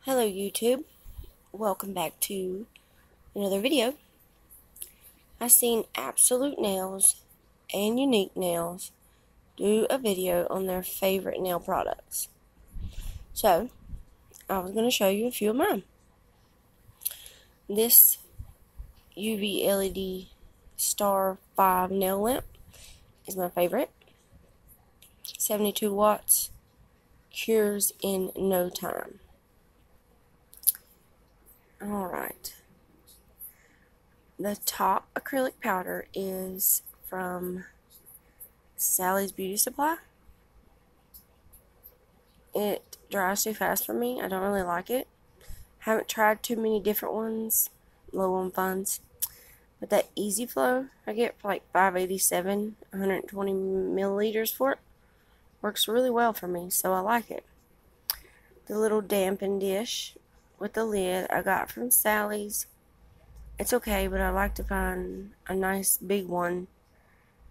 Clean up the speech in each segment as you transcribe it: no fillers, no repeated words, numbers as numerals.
Hello YouTube, welcome back to another video. I seen Absolute Nails and Unique Nails do a video on their favorite nail products. So, I was going to show you a few of mine. This UV LED Star 5 nail lamp is my favorite. 72 watts, cures in no time. Alright. The top acrylic powder is from Sally's Beauty Supply. It dries too fast for me. I don't really like it. Haven't tried too many different ones, low on funds. But that Easy Flow I get for like $5.87, 120 milliliters for it, works really well for me, so I like it. The little dampen dish with the lid I got from Sally's. It's okay, but I like to find a nice big one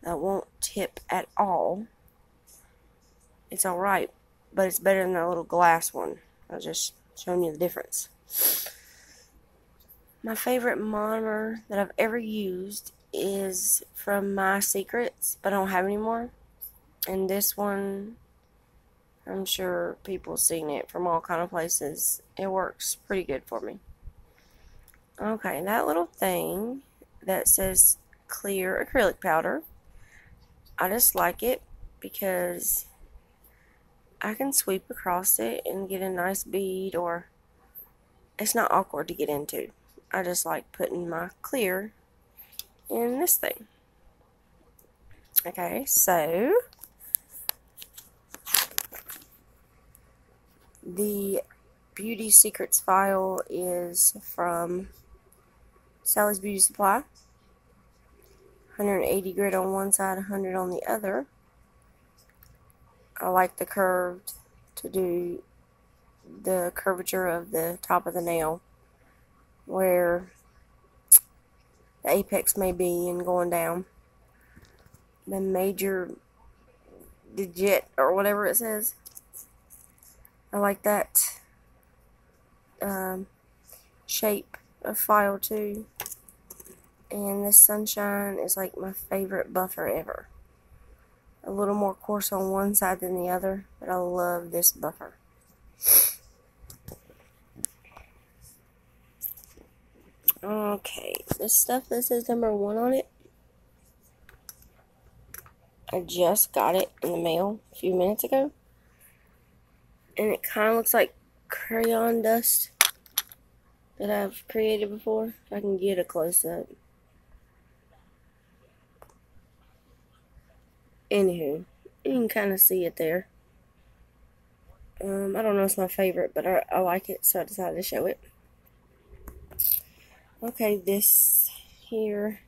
that won't tip at all. It's alright, but it's better than that little glass one. I was just showing you the difference. My favorite monomer that I've ever used is from My Secrets, but I don't have any more. And this one, I'm sure people have seen it from all kind of places. It works pretty good for me. Okay, that little thing that says clear acrylic powder, I just like it because I can sweep across it and get a nice bead, or it's not awkward to get into. I just like putting my clear in this thing. Okay, so the Beauty Secrets file is from Sally's Beauty Supply. 180 grit on one side, 100 on the other. I like the curved to do the curvature of the top of the nail where the apex may be and going down. The major digit or whatever it says. I like that shape of file too. And this Sunshine is like my favorite buffer ever. A little more coarse on one side than the other, but I love this buffer. Okay, this stuff that says number 1 on it, I just got it in the mail a few minutes ago. And it kind of looks like crayon dust that I've created before. If I can get a close-up. Anywho, you can kind of see it there. I don't know if it's my favorite, but I like it, so I decided to show it. Okay, this here.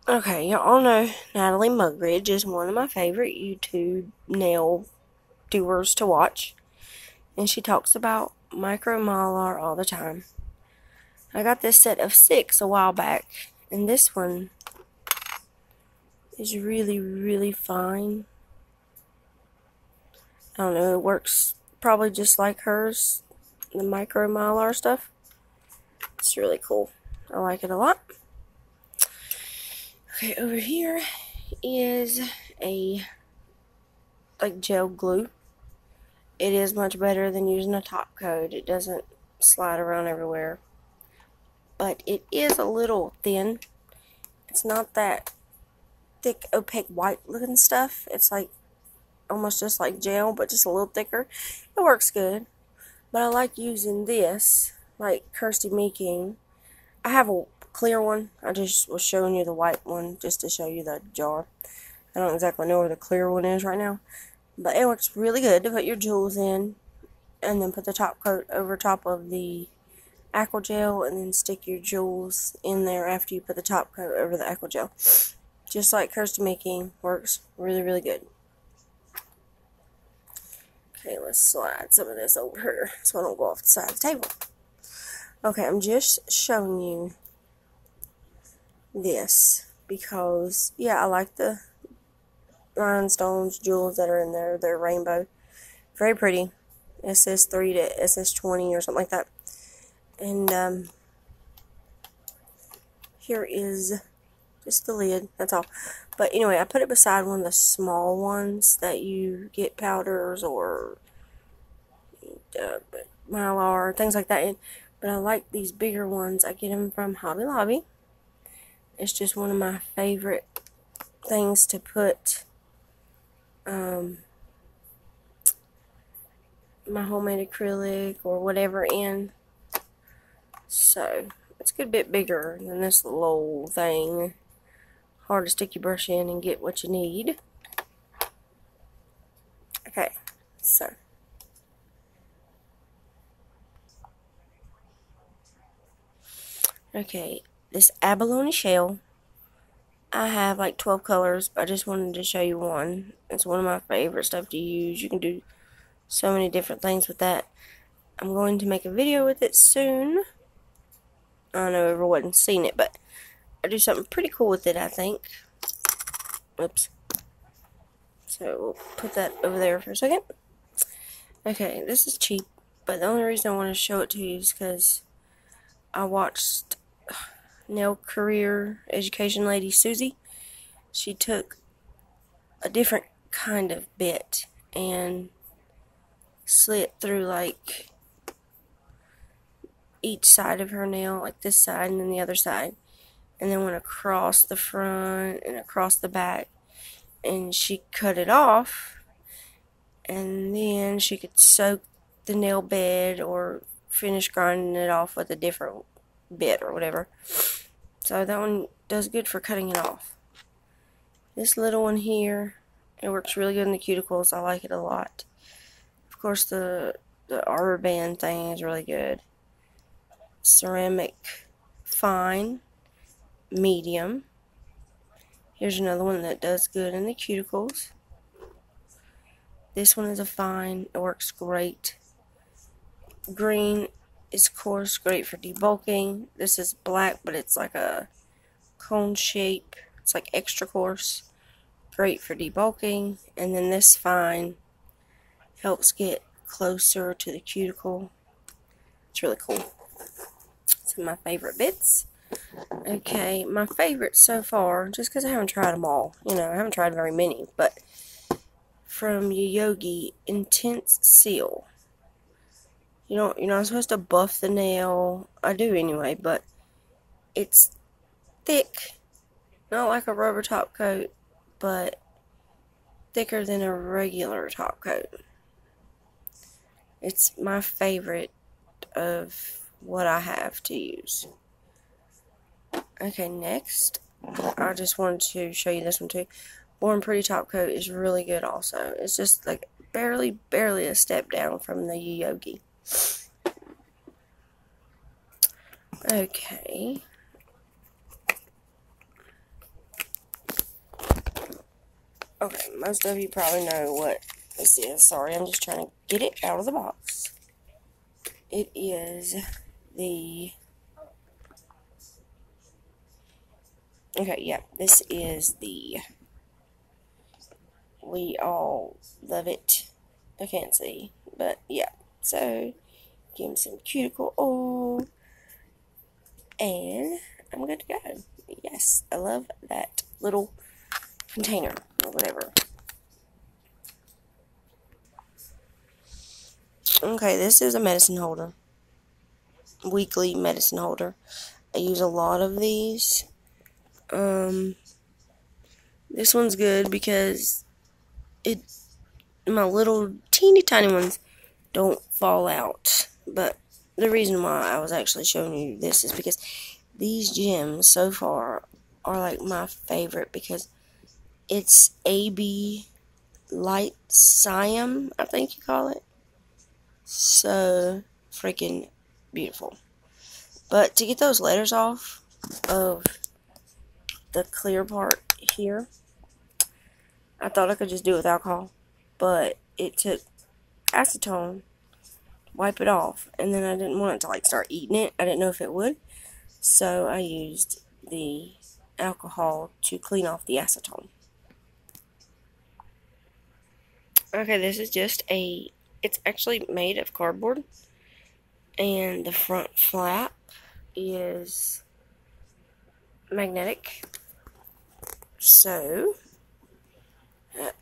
Okay, y'all know Natalie Mugridge is one of my favorite YouTube nail doers to watch. And she talks about micro mylar all the time. I got this set of 6 a while back, and this one is really, really fine. I don't know, it works probably just like hers, the micro mylar stuff. It's really cool. I like it a lot. Okay, over here is a like gel glue. It is much better than using a top coat. It doesn't slide around everywhere. But it is a little thin. It's not that thick, opaque, white looking stuff. It's like almost just like gel, but just a little thicker. It works good. But I like using this, like Kirsty Meking. I have a clear one. I just was showing you the white one just to show you the jar. I don't exactly know where the clear one is right now. But it works really good to put your jewels in and then put the top coat over top of the aqua gel and then stick your jewels in there after you put the top coat over the aqua gel. Just like Kirsty Meking, works really, really good. Okay, let's slide some of this over here so I don't go off the side of the table. Okay, I'm just showing you this because, yeah, I like the rhinestones, jewels that are in there. They're rainbow. Very pretty. SS3 to SS20 or something like that. And here is just the lid. That's all. But anyway, I put it beside one of the small ones that you get powders or Mylar, things like that in. But I like these bigger ones. I get them from Hobby Lobby. It's just one of my favorite things to put my homemade acrylic or whatever in. So it's a good bit bigger than this little old thing. Hard to stick your brush in and get what you need. Okay, so this abalone shell, I have like 12 colors, but I just wanted to show you one. It's one of my favorite stuff to use. You can do so many different things with that. I'm going to make a video with it soon. I know everyone's seen it, but I do something pretty cool with it, I think. Oops. So we'll put that over there for a second. Okay, this is cheap, but the only reason I want to show it to you is because I watched nail career education lady Susie. She took a different kind of bit and slit through like each side of her nail, like this side and then the other side, and then went across the front and across the back, and she cut it off, and then she could soak the nail bed or finish grinding it off with a different bit or whatever. So that one does good for cutting it off. This little one here, it works really good in the cuticles. I like it a lot. Of course, the arbor band thing is really good. Ceramic fine, medium. Here's another one that does good in the cuticles. This one is a fine. It works great. Green is coarse, great for debulking. This is black, but it's like a cone shape. It's like extra coarse. Great for debulking. And then this fine helps get closer to the cuticle. It's really cool. It's my favorite bits. Okay, my favorite so far, just because I haven't tried them all. You know, I haven't tried very many, but from Yogi Intense Seal. You're not supposed to buff the nail. I do anyway, but it's thick. Not like a rubber top coat, but thicker than a regular top coat. It's my favorite of what I have to use. Okay, next, I just wanted to show you this one too. Born Pretty top coat is really good also. It's just like barely a step down from the Yogi. Okay. Okay, most of you probably know what this is. Sorry, I'm just trying to get it out of the box. It is the... Okay, yeah, this is the We All Love It. I can't see, but yeah. So, give him some cuticle oil, and I'm good to go. Yes, I love that little container or whatever. Okay, this is a medicine holder. Weekly medicine holder. I use a lot of these. This one's good because my little teeny tiny ones don't fall out. But the reason why I was actually showing you this is because these gems so far are like my favorite because it's AB Light Siam, I think you call it. So freaking beautiful. But to get those letters off of the clear part here, I thought I could just do it with alcohol, but it took acetone to wipe it off, and then I didn't want it to like start eating it. I didn't know if it would, so I used the alcohol to clean off the acetone. Okay, this is just it's actually made of cardboard, and the front flap is magnetic. So,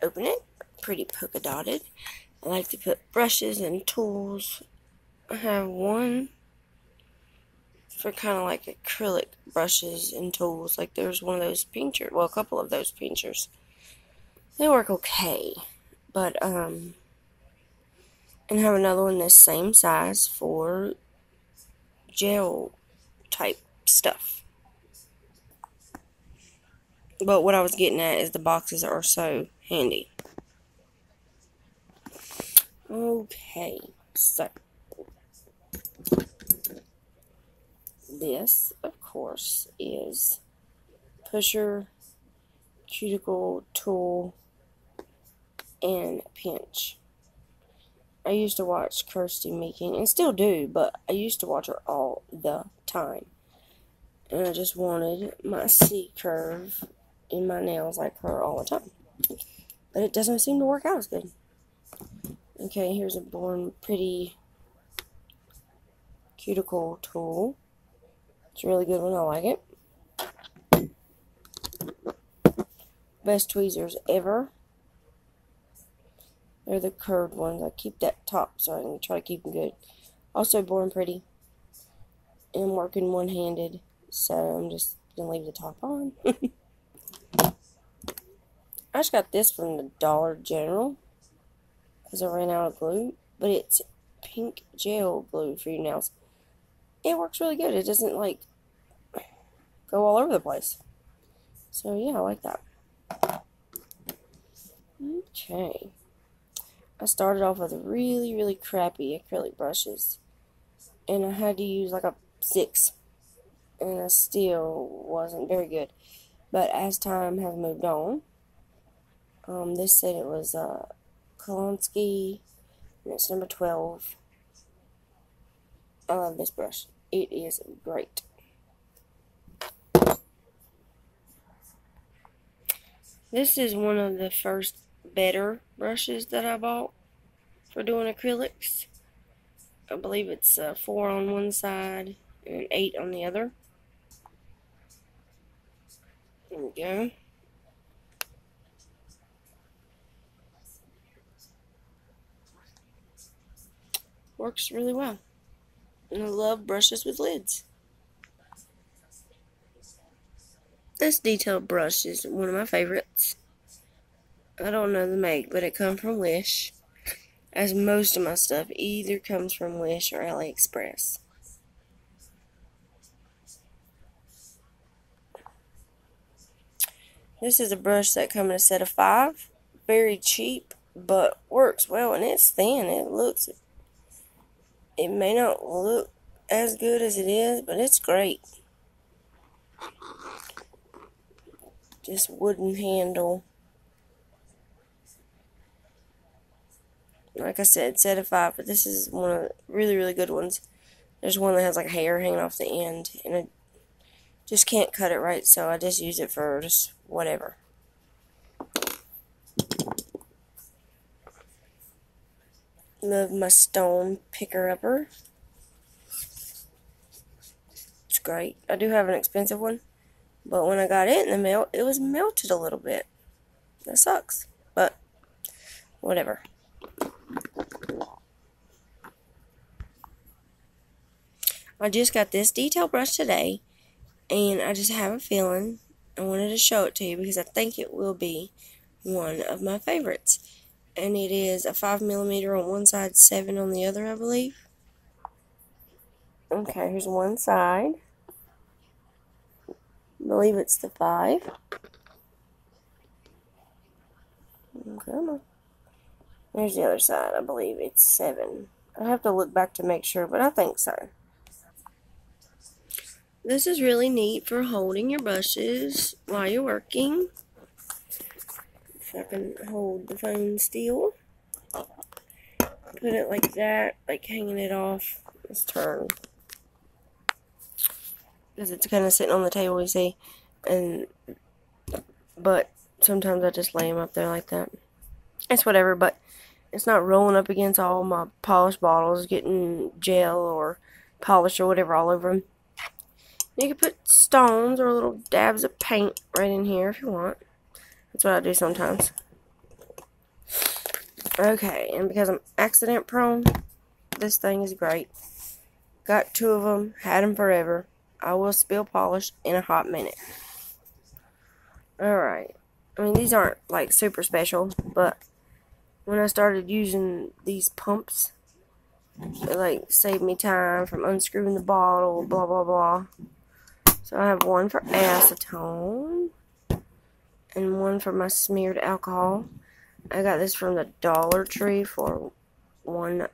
open it, pretty polka dotted. I like to put brushes and tools. I have one for kind of like acrylic brushes and tools. Like there's one of those pinchers, well, a couple of those pinchers. They work okay, but and have another one this same size for gel type stuff. But what I was getting at is the boxes are so handy. Okay, so this, of course, is pusher, cuticle tool, and pinch. I used to watch Kirsty Meakin, and still do, but I used to watch her all the time. And I just wanted my C-curve in my nails like her all the time. But it doesn't seem to work out as good. Okay, here's a Born Pretty cuticle tool. It's a really good one, I like it. Best tweezers ever. They're the curved ones. I keep that top so I can try to keep them good. Also Born Pretty. And I'm working one-handed, so I'm just going to leave the top on. I just got this from the Dollar General because I ran out of glue, but it's pink gel glue for your nails. It works really good. It doesn't like go all over the place. So yeah, I like that. Okay. I started off with really, really crappy acrylic brushes, and I had to use like a 6, and I still wasn't very good. But as time has moved on, this said it was Kolonsky, and it's number 12. I love this brush. It is great. This is one of the first better brushes that I bought for doing acrylics. I believe it's 4 on one side and 8 on the other. There we go. Works really well. And I love brushes with lids. This detailed brush is one of my favorites. I don't know the make, but it comes from Wish. As most of my stuff either comes from Wish or AliExpress. This is a brush that comes in a set of 5. Very cheap, but works well, and it's thin. It may not look as good as it is, but it's great. Just wooden handle. Like I said, set of 5, but this is one of the really, really good ones. There's one that has like hair hanging off the end, and I just can't cut it right, so I just use it for just whatever. Love my stone picker-upper. It's great. I do have an expensive one, but when I got it in the mail, it was melted a little bit. That sucks, but whatever. I just got this detail brush today, and I just have a feeling I wanted to show it to you because I think it will be one of my favorites. And it is a 5mm on one side, 7 on the other, I believe. Okay, here's one side. I believe it's the 5. Come on. There's the other side. I believe it's 7. I have to look back to make sure, but I think so. This is really neat for holding your brushes while you're working. If I can hold the phone still. Put it like that, like hanging it off. Let's turn. Because it's kind of sitting on the table, you see. But sometimes I just lay them up there like that. It's whatever, but it's not rolling up against all my polished bottles, getting gel or polish or whatever all over them. You can put stones or little dabs of paint right in here if you want. That's what I do sometimes. Okay, and because I'm accident prone, this thing is great. Got 2 of them, had them forever. I will spill polish in a hot minute. Alright, I mean these aren't like super special, but when I started using these pumps, it like saved me time from unscrewing the bottle, blah blah blah. So I have one for acetone and one for my smeared alcohol. I got this from the Dollar Tree for $1,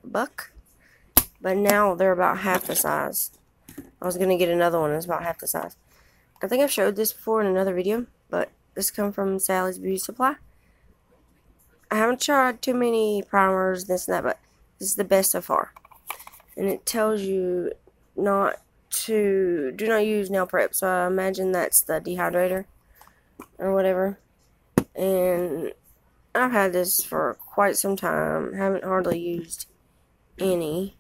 but now they're about half the size. I was gonna get another one that's about half the size. I think I've showed this before in another video, but this comes from Sally's Beauty Supply. I haven't tried too many primers, this and that, but this is the best so far. And it tells you do not use nail prep, so I imagine that's the dehydrator or whatever. And I've had this for quite some time, haven't hardly used any.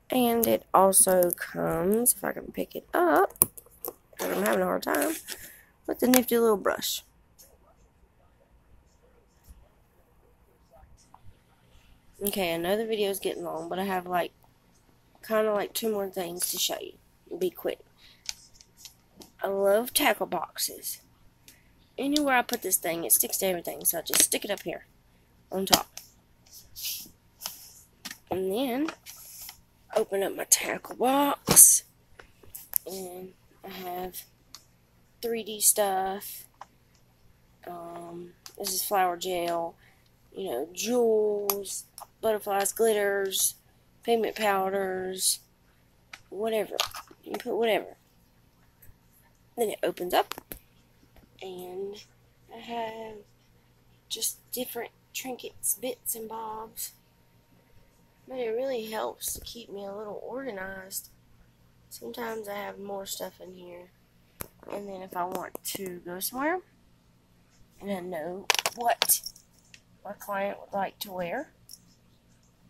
And it also comes, if I can pick it up, because I'm having a hard time, with the nifty little brush. Okay, I know the video is getting long, but I have kind of 2 more things to show you. Be quick. I love tackle boxes. Anywhere I put this thing, it sticks to everything, so I just stick it up here on top. And then open up my tackle box, and I have 3D stuff. This is flower gel, jewels, butterflies, glitters, pigment powders, whatever. You can put whatever. Then it opens up, and I have just different trinkets, bits and bobs. But it really helps to keep me a little organized. Sometimes I have more stuff in here. And then if I want to go somewhere and I know what my client would like to wear,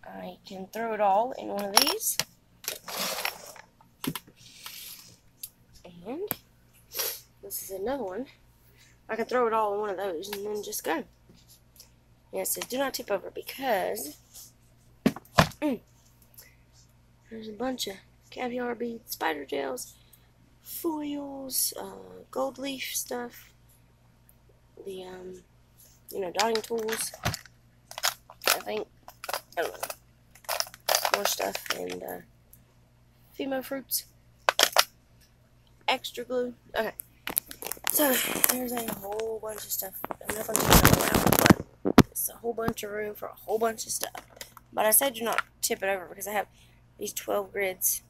I can throw it all in one of these. And this is another one. I can throw it all in one of those and then just go. Yeah, it says do not tip over because there's a bunch of caviar beads, spider gels, foils, gold leaf stuff, the dotting tools, I think, I don't know, more stuff, and Fimo fruits, extra glue. Okay, so there's a whole bunch of stuff. I'm not going to tell you out, but it's a whole bunch of room for a whole bunch of stuff. But I said do not tip it over because I have these 12 grids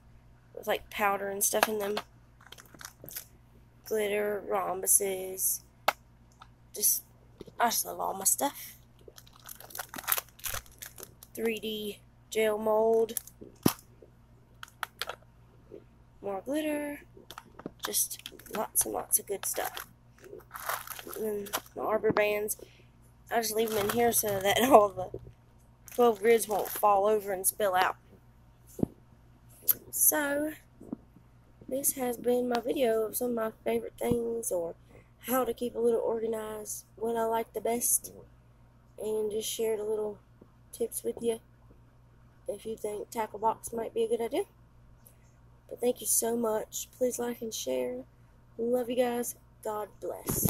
with powder and stuff in them. Glitter, rhombuses. I just love all my stuff. 3D gel mold. More glitter. Just lots and lots of good stuff. And then my arbor bands. I just leave them in here so that all the 12 grids won't fall over and spill out. So, this has been my video of some of my favorite things, or how to keep a little organized, what I like the best, and just shared a little tips with you if you think tackle box might be a good idea. But thank you so much. Please like and share. Love you guys. God bless.